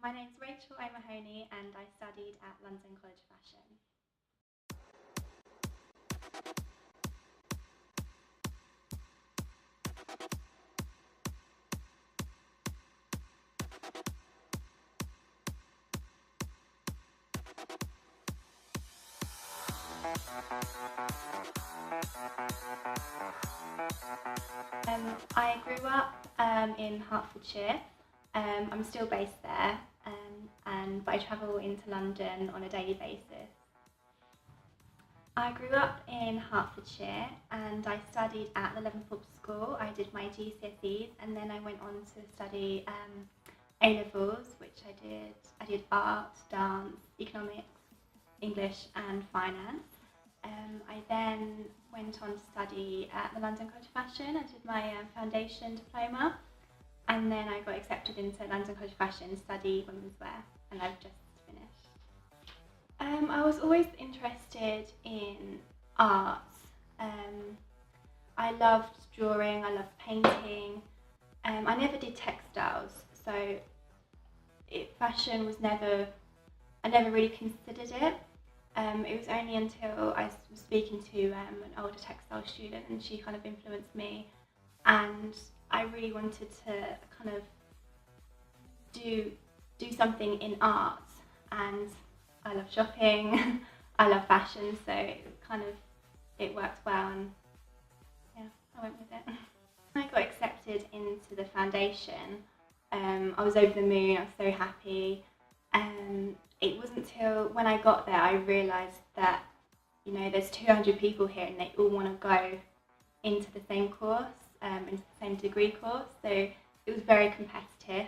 My name's Racheal O'Mahony and I studied at London College of Fashion. I grew up in Hertfordshire. I'm still based there, but I travel into London on a daily basis. I grew up in Hertfordshire and I studied at the Leaventhorpe School. I did my GCSEs and then I went on to study A-levels, which I did art, dance, economics, English and finance. I then went on to study at the London College of Fashion. I did my foundation diploma and then I got accepted into London College of Fashion to study women's wear, and I've just finished. I was always interested in art. I loved drawing, I loved painting. I never did textiles, so fashion was I never really considered it. It was only until I was speaking to an older textile student and she kind of influenced me, and I really wanted to kind of do something in art, and I love shopping, I love fashion, so it worked well, and yeah, I went with it. When I got accepted into the foundation, I was over the moon, I was so happy. It wasn't until when I got there I realised that, you know, there's 200 people here and they all want to go into the same course, into the same degree course, so it was very competitive.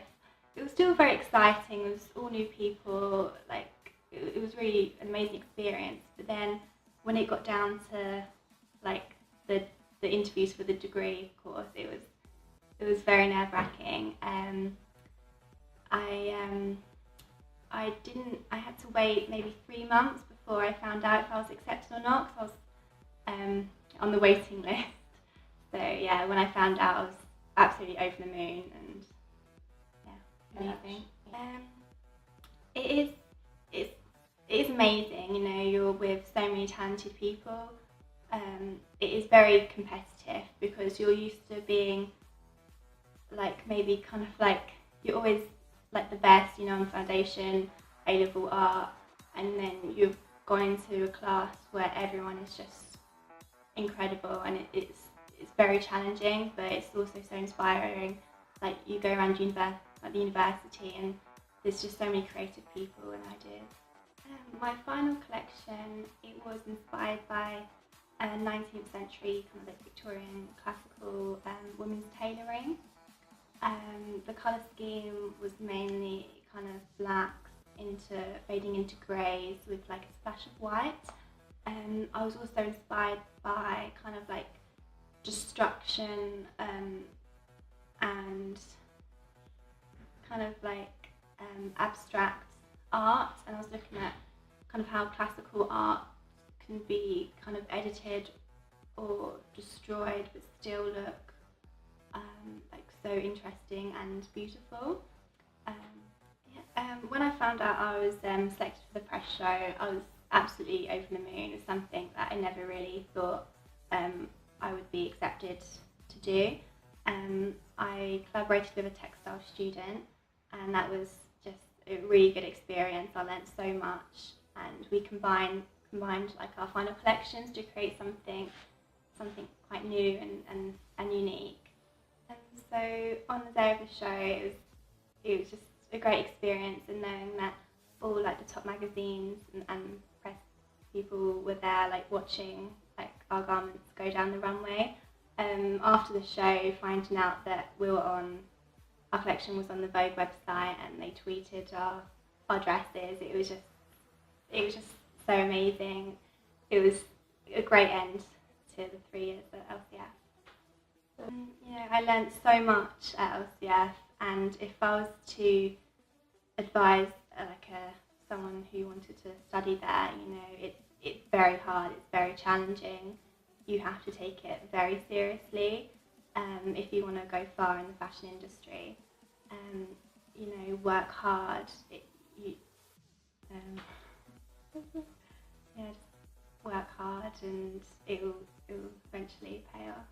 It was still very exciting, it was all new people, like it was really an amazing experience, but then when it got down to like the interviews for the degree course, it was very nerve-wracking. I had to wait maybe 3 months before I found out if I was accepted or not, because I was on the waiting list. So yeah, when I found out I was absolutely over the moon, and yeah, amazing. It is amazing, you know, you're with so many talented people. It is very competitive because you're used to being like maybe kind of like you're always like the best, you know, on foundation, A-level art, and then you've gone into a class where everyone is just incredible, and it's very challenging, but it's also so inspiring. Like you go around the university and there's just so many creative people and ideas. My final collection, it was inspired by 19th century kind of like Victorian classical women's tailoring. The colour scheme was mainly kind of blacks fading into greys with like a splash of white. I was also inspired by kind of like destruction and kind of like abstract art, and I was looking at kind of how classical art can be kind of edited or destroyed but still look like so interesting and beautiful. When I found out I was selected for the press show, I was absolutely over the moon. It's something that I never really thought I would be accepted to do. I collaborated with a textile student, and that was just a really good experience. I learnt so much, and we combined like our final collections to create something quite new and unique. And so on the day of the show, it was just a great experience, and knowing that all like the top magazines and press people were there, like watching like our garments go down the runway. After the show, finding out that our collection was on the Vogue website and they tweeted our dresses, it was just so amazing. It was a great end to the 3 years at LCF. You know, I learnt so much at LCF, and if I was to advise someone who wanted to study there, you know, it's very hard, it's very challenging. You have to take it very seriously if you want to go far in the fashion industry. You know, work hard. Yeah, just work hard and it will eventually pay off.